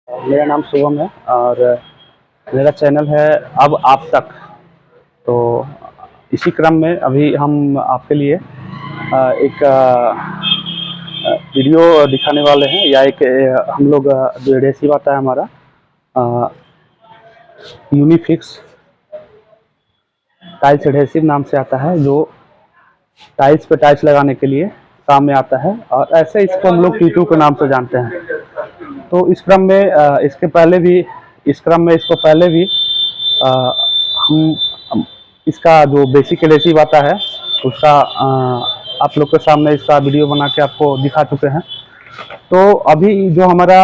मेरा नाम शुभम है और मेरा चैनल है अब आप तक। तो इसी क्रम में अभी हम आपके लिए एक वीडियो दिखाने वाले हैं, या एक हम लोग जो एडेसिव आता है हमारा यूनिफिक्स टाइल्स एडेसिव नाम से आता है, जो टाइल्स पे टाइल्स लगाने के लिए काम में आता है, और ऐसे इसको हम लोग टीटू के नाम से जानते हैं। तो इस क्रम में इस क्रम में इसको पहले भी अ, हम इसका जो बेसिक एडेसिव आता है उसका आप लोग के सामने इसका वीडियो बना के आपको दिखा चुके हैं। तो अभी जो हमारा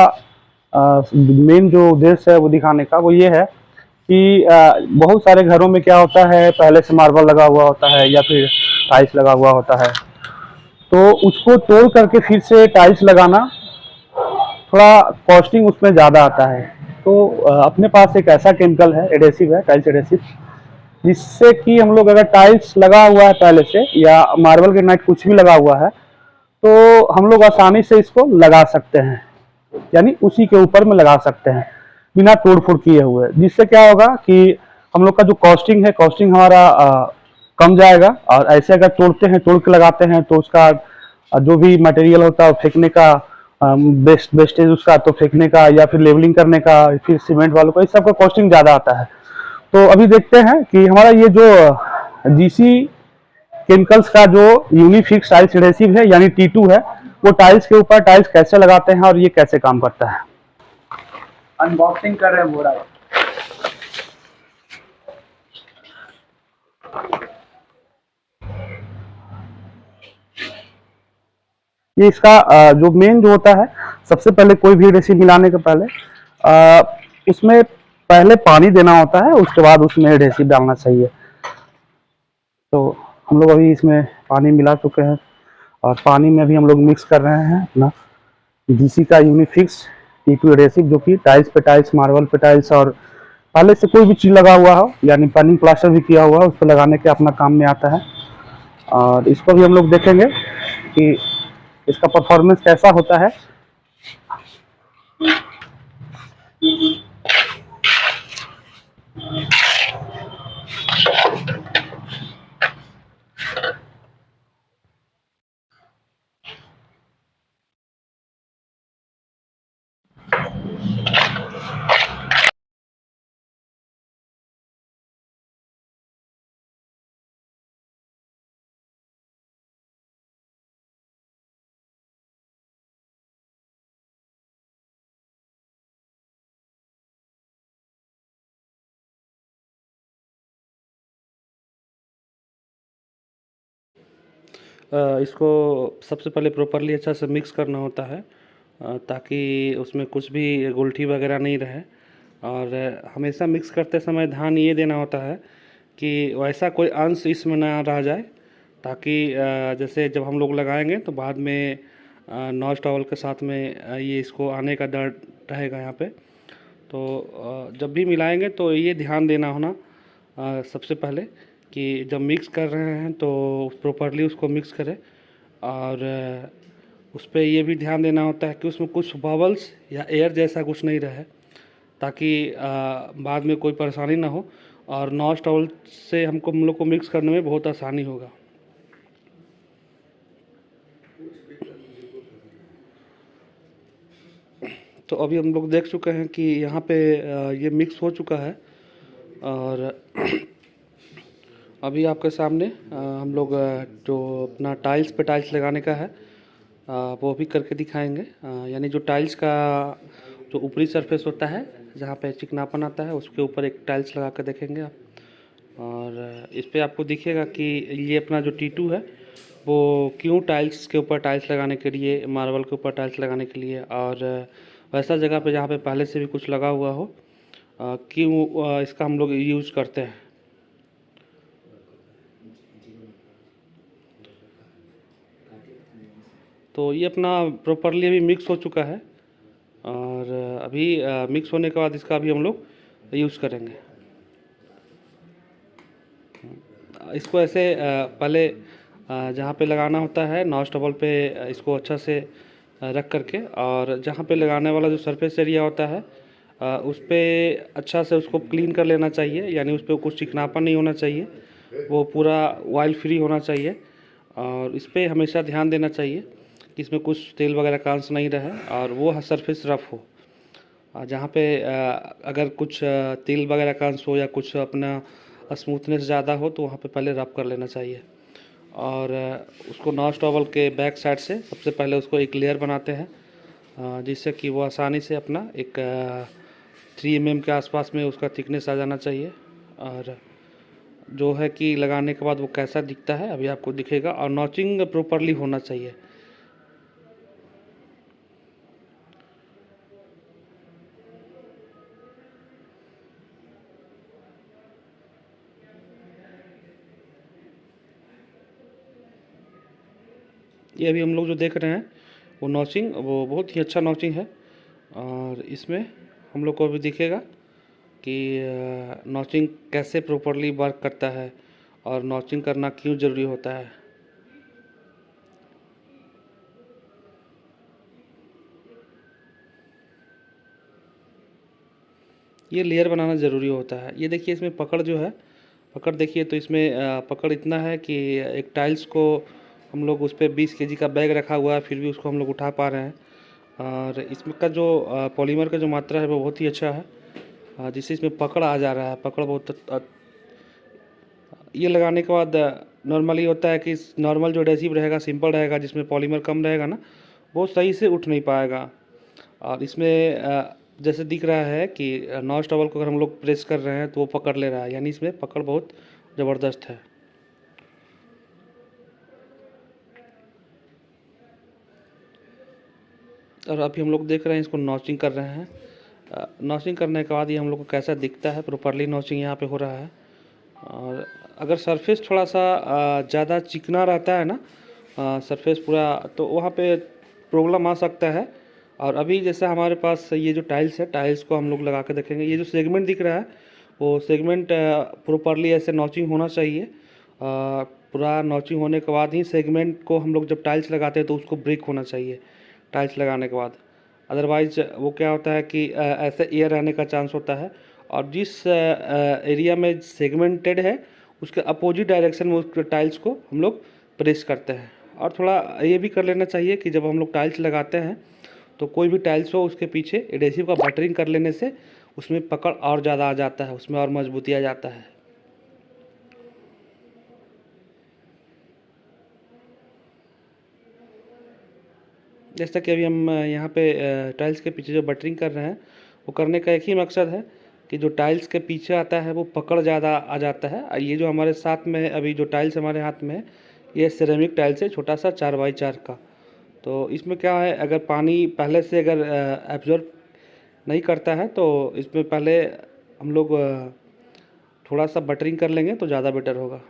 मेन जो उद्देश्य है वो दिखाने का, वो ये है कि बहुत सारे घरों में क्या होता है, पहले से मार्बल लगा हुआ होता है या फिर टाइल्स लगा हुआ होता है, तो उसको तोड़ करके फिर से टाइल्स लगाना थोड़ा कॉस्टिंग उसमें ज़्यादा आता है। तो अपने पास एक ऐसा केमिकल है, एडेसिव है, टाइल्स एडेसिव, जिससे कि हम लोग अगर टाइल्स लगा हुआ है पहले से या मार्बल ग्रेनाइट कुछ भी लगा हुआ है, तो हम लोग आसानी से इसको लगा सकते हैं, यानी उसी के ऊपर में लगा सकते हैं बिना तोड़ फोड़ किए हुए। जिससे क्या होगा कि हम लोग का जो कॉस्टिंग है, कॉस्टिंग हमारा कम जाएगा। और ऐसे अगर तोड़ते हैं, तोड़ के लगाते हैं, तो उसका जो भी मटेरियल होता है फेंकने का, वेस्टेज उसका तो फेंकने का, या फिर लेवलिंग करने का, फिर सीमेंट वालों का, इस सब का कॉस्टिंग ज़्यादा आता है। तो अभी देखते हैं कि हमारा ये जो जीसी केमिकल्स का जो यूनिफिक्स टाइल्स एडेसिव है यानी T2 है, वो टाइल्स के ऊपर टाइल्स कैसे लगाते हैं और ये कैसे काम करता है, अनबॉक्सिंग कर रहे हैं बोरा। ये इसका जो मेन जो होता है, सबसे पहले कोई भी एडेसिव मिलाने के पहले उसमें पहले पानी देना होता है, उसके बाद उसमें एडेसिव डालना चाहिए। तो हम लोग अभी इसमें पानी मिला चुके हैं, और पानी में भी हम लोग मिक्स कर रहे हैं अपना डीसी का यूनिफिक्स T2 एडेसिव, जो कि टाइल्स पे टाइल्स, मार्बल पे टाइल्स, और पहले से कोई भी चीज़ लगा हुआ हो, यानी पनिंग प्लास्टर भी किया हुआ है, उस पर लगाने के अपना काम में आता है। और इसको भी हम लोग देखेंगे कि इसका परफॉर्मेंस कैसा होता है। इसको सबसे पहले प्रॉपरली अच्छा से मिक्स करना होता है, ताकि उसमें कुछ भी गुलठी वगैरह नहीं रहे। और हमेशा मिक्स करते समय ध्यान ये देना होता है कि वैसा कोई अंश इसमें ना रह जाए, ताकि जैसे जब हम लोग लगाएंगे तो बाद में नॉच टॉवल के साथ में ये इसको आने का डर रहेगा यहाँ पे। तो जब भी मिलाएंगे तो ये ध्यान देना होना सबसे पहले कि जब मिक्स कर रहे हैं तो प्रॉपरली उसको मिक्स करें। और उस पर ये भी ध्यान देना होता है कि उसमें कुछ बबल्स या एयर जैसा कुछ नहीं रहे, ताकि बाद में कोई परेशानी ना हो, और नॉच टॉवल से हम लोग को मिक्स करने में बहुत आसानी होगा। तो अभी हम लोग देख चुके हैं कि यहाँ पे ये मिक्स हो चुका है। और अभी आपके सामने हम लोग जो अपना टाइल्स पे टाइल्स लगाने का है वो भी करके दिखाएंगे। यानी जो टाइल्स का जो ऊपरी सरफेस होता है, जहाँ पे चिकनापन आता है, उसके ऊपर एक टाइल्स लगा कर देखेंगे आप। और इस पे आपको दिखेगा कि ये अपना जो T2 है वो क्यों टाइल्स के ऊपर टाइल्स लगाने के लिए, मार्बल के ऊपर टाइल्स लगाने के लिए, और वैसा जगह पे जहाँ पे पहले से भी कुछ लगा हुआ हो, क्यों इसका हम लोग यूज़ करते हैं। तो ये अपना प्रॉपरली अभी मिक्स हो चुका है, और अभी मिक्स होने के बाद इसका अभी हम लोग यूज़ करेंगे। इसको ऐसे पहले जहाँ पे लगाना होता है नॉच टॉवल पे, इसको अच्छा से रख करके, और जहाँ पे लगाने वाला जो सरफेस एरिया होता है उस पर अच्छा से उसको क्लीन कर लेना चाहिए, यानी उस पर कुछ चिकनापन नहीं होना चाहिए, वो पूरा ऑयल फ्री होना चाहिए। और इस पर हमेशा ध्यान देना चाहिए कि इसमें कुछ तेल वगैरह का अंश नहीं रहे और वो सरफेस रफ हो। जहाँ पे अगर कुछ तेल वगैरह का अंश हो या कुछ अपना स्मूथनेस ज़्यादा हो तो वहाँ पे पहले रब कर लेना चाहिए। और उसको नॉच टॉवल के बैक साइड से सबसे पहले उसको एक लेयर बनाते हैं, जिससे कि वो आसानी से अपना एक 3 mm के आसपास में उसका थिकनेस आ जाना चाहिए। और जो है कि लगाने के बाद वो कैसा दिखता है अभी आपको दिखेगा, और नॉचिंग प्रॉपरली होना चाहिए। ये अभी हम लोग जो देख रहे हैं वो नॉचिंग, वो बहुत ही अच्छा नॉचिंग है। और इसमें हम लोग को अभी दिखेगा कि नॉचिंग कैसे प्रॉपरली वर्क करता है और नॉचिंग करना क्यों ज़रूरी होता है। ये लेयर बनाना ज़रूरी होता है। ये देखिए इसमें पकड़ जो है, पकड़ देखिए तो इसमें पकड़ इतना है कि एक टाइल्स को हम लोग उस पे 20 kg का बैग रखा हुआ है, फिर भी उसको हम लोग उठा पा रहे हैं। और इसमें का जो पॉलीमर का जो मात्रा है वो बहुत ही अच्छा है, जिससे इसमें पकड़ आ जा रहा है। पकड़ बहुत ये लगाने के बाद नॉर्मली होता है कि नॉर्मल जो एडहेसिव रहेगा, सिंपल रहेगा, जिसमें पॉलीमर कम रहेगा ना, वो सही से उठ नहीं पाएगा। और इसमें जैसे दिख रहा है कि नॉच टॉवल को अगर हम लोग प्रेस कर रहे हैं तो वो पकड़ ले रहा है, यानी इसमें पकड़ बहुत ज़बरदस्त है। और अभी हम लोग देख रहे हैं इसको नॉचिंग कर रहे हैं। नॉचिंग करने के बाद ये हम लोग को कैसा दिखता है, प्रॉपरली नॉचिंग यहाँ पे हो रहा है। और अगर सरफेस थोड़ा सा ज़्यादा चिकना रहता है ना, सरफेस पूरा, तो वहाँ पे प्रॉब्लम आ सकता है। और अभी जैसे हमारे पास ये जो टाइल्स है, टाइल्स को हम लोग लगा के देखेंगे। ये जो सेगमेंट दिख रहा है वो सेगमेंट प्रॉपरली ऐसे नॉचिंग होना चाहिए। पूरा नॉचिंग होने के बाद ही सेगमेंट को हम लोग जब टाइल्स लगाते हैं तो उसको ब्रेक होना चाहिए टाइल्स लगाने के बाद। अदरवाइज वो क्या होता है कि ऐसे एयर रहने का चांस होता है, और जिस एरिया में सेगमेंटेड है उसके अपोजिट डायरेक्शन में उस टाइल्स को हम लोग प्रेस करते हैं। और थोड़ा ये भी कर लेना चाहिए कि जब हम लोग टाइल्स लगाते हैं तो कोई भी टाइल्स हो उसके पीछे एडहेसिव का बटरिंग कर लेने से उसमें पकड़ और ज़्यादा आ जाता है, उसमें और मजबूती आ जाता है। जैसा कि अभी हम यहाँ पे टाइल्स के पीछे जो बटरिंग कर रहे हैं, वो करने का एक ही मकसद है कि जो टाइल्स के पीछे आता है वो पकड़ ज़्यादा आ जाता है। ये जो हमारे साथ में अभी जो टाइल्स हमारे हाथ में है, ये सिरेमिक टाइल्स है, छोटा सा 4x4 का। तो इसमें क्या है, अगर पानी पहले से अगर एब्जॉर्ब नहीं करता है तो इसमें पहले हम लोग थोड़ा सा बटरिंग कर लेंगे तो ज़्यादा बेटर होगा।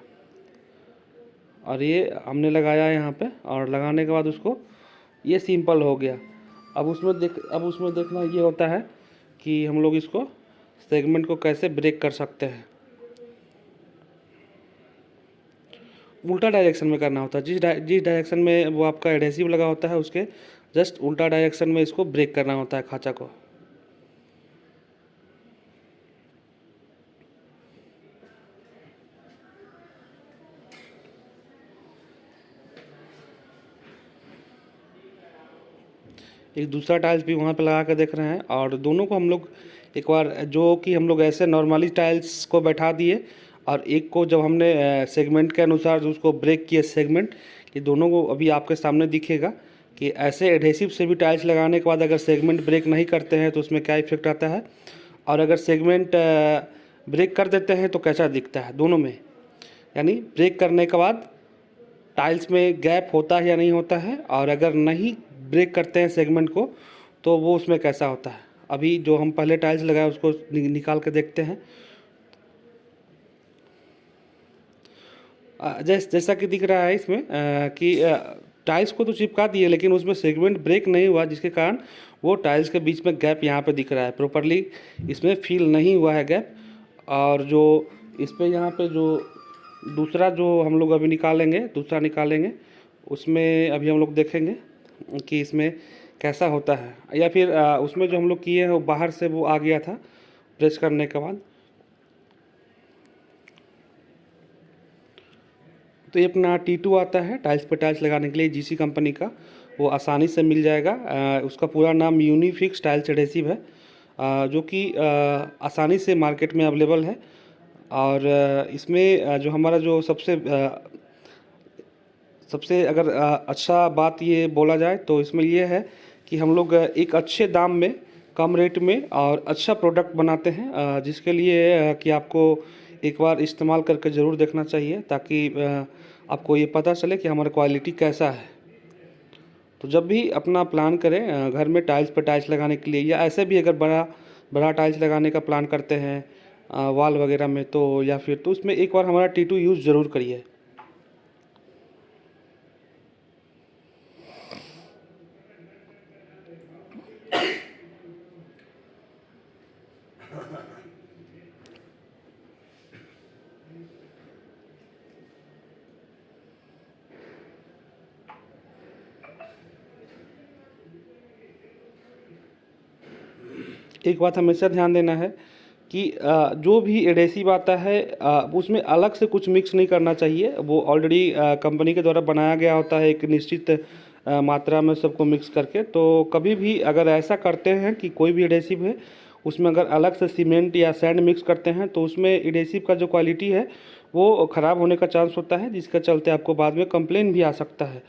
और ये हमने लगाया है यहाँ पे, और लगाने के बाद उसको ये सिंपल हो गया। अब उसमें देखना ये होता है कि हम लोग इसको सेगमेंट को कैसे ब्रेक कर सकते हैं। उल्टा डायरेक्शन में करना होता है, जिस डायरेक्शन में वो आपका एडहेसिव लगा होता है उसके जस्ट उल्टा डायरेक्शन में इसको ब्रेक करना होता है खांचा को। एक दूसरा टाइल्स भी वहाँ पे लगा के देख रहे हैं, और दोनों को हम लोग एक बार जो कि हम लोग ऐसे नॉर्मली टाइल्स को बैठा दिए, और एक को जब हमने सेगमेंट के अनुसार जो उसको ब्रेक किए सेगमेंट, ये दोनों को अभी आपके सामने दिखेगा कि ऐसे एडहेसिव से भी टाइल्स लगाने के बाद अगर सेगमेंट ब्रेक नहीं करते हैं तो उसमें क्या इफेक्ट आता है, और अगर सेगमेंट ब्रेक कर देते हैं तो कैसा दिखता है दोनों में। यानी ब्रेक करने के बाद टाइल्स में गैप होता है या नहीं होता है, और अगर नहीं ब्रेक करते हैं सेगमेंट को तो वो उसमें कैसा होता है। अभी जो हम पहले टाइल्स लगाए उसको निकाल के देखते हैं। जैसा कि दिख रहा है इसमें कि टाइल्स को तो चिपका दिए लेकिन उसमें सेगमेंट ब्रेक नहीं हुआ, जिसके कारण वो टाइल्स के बीच में गैप यहाँ पे दिख रहा है, प्रॉपरली इसमें फील नहीं हुआ है गैप। और जो इस पे यहाँ पे जो दूसरा जो हम लोग अभी निकालेंगे, उसमें अभी हम लोग देखेंगे कि इसमें कैसा होता है, या फिर उसमें जो हम लोग किए हैं वो बाहर से वो आ गया था प्रेस करने के बाद। तो ये अपना T2 आता है टाइल्स पे टाइल्स लगाने के लिए, GC कंपनी का, वो आसानी से मिल जाएगा। उसका पूरा नाम यूनिफिक्स टाइल्स एडेसिव है, जो कि आसानी से मार्केट में अवेलेबल है। और इसमें जो हमारा जो सबसे अगर अच्छा बात ये बोला जाए तो इसमें ये है कि हम लोग एक अच्छे दाम में, कम रेट में और अच्छा प्रोडक्ट बनाते हैं, जिसके लिए कि आपको एक बार इस्तेमाल करके ज़रूर देखना चाहिए, ताकि आपको ये पता चले कि हमारा क्वालिटी कैसा है। तो जब भी अपना प्लान करें घर में टाइल्स पे टाइल्स लगाने के लिए, या ऐसे भी अगर बड़ा टाइल्स लगाने का प्लान करते हैं वॉल वगैरह में, तो या फिर तो उसमें एक बार हमारा T2 यूज़ ज़रूर करिए। एक बात हमेशा ध्यान देना है कि जो भी एडेसिव आता है उसमें अलग से कुछ मिक्स नहीं करना चाहिए। वो ऑलरेडी कंपनी के द्वारा बनाया गया होता है एक निश्चित मात्रा में सबको मिक्स करके। तो कभी भी अगर ऐसा करते हैं कि कोई भी एडेसिव है उसमें अगर अलग से सीमेंट या सैंड मिक्स करते हैं, तो उसमें एडेसिव का जो क्वालिटी है वो ख़राब होने का चांस होता है, जिसके चलते आपको बाद में कंप्लेन भी आ सकता है।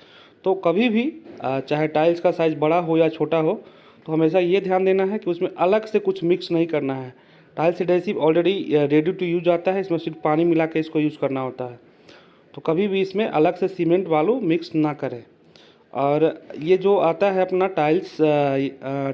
तो कभी भी चाहे टाइल्स का साइज़ बड़ा हो या छोटा हो, तो हमेशा ये ध्यान देना है कि उसमें अलग से कुछ मिक्स नहीं करना है। Tiles adhesive already ready to use आता है, इसमें सिर्फ पानी मिला के इसको यूज़ करना होता है। तो कभी भी इसमें अलग से सीमेंट वालू मिक्स ना करें। और ये जो आता है अपना टाइल्स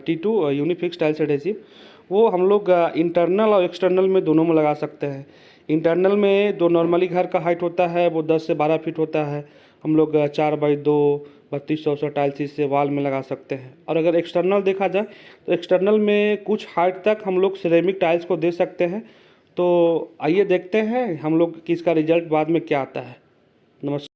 T2 यूनिफिक्स टाइल्स एडेसिव, वो हम लोग इंटरनल और एक्सटर्नल में दोनों में लगा सकते हैं। इंटरनल में जो नॉर्मली घर का हाइट होता है वो 10 से 12 फीट होता है, हम लोग 4x2 3200 टाइल्स इससे वॉल में लगा सकते हैं। और अगर एक्सटर्नल देखा जाए तो एक्सटर्नल में कुछ हाइट तक हम लोग सिरेमिक टाइल्स को दे सकते हैं। तो आइए देखते हैं हम लोग कि इसका रिजल्ट बाद में क्या आता है। नमस्कार।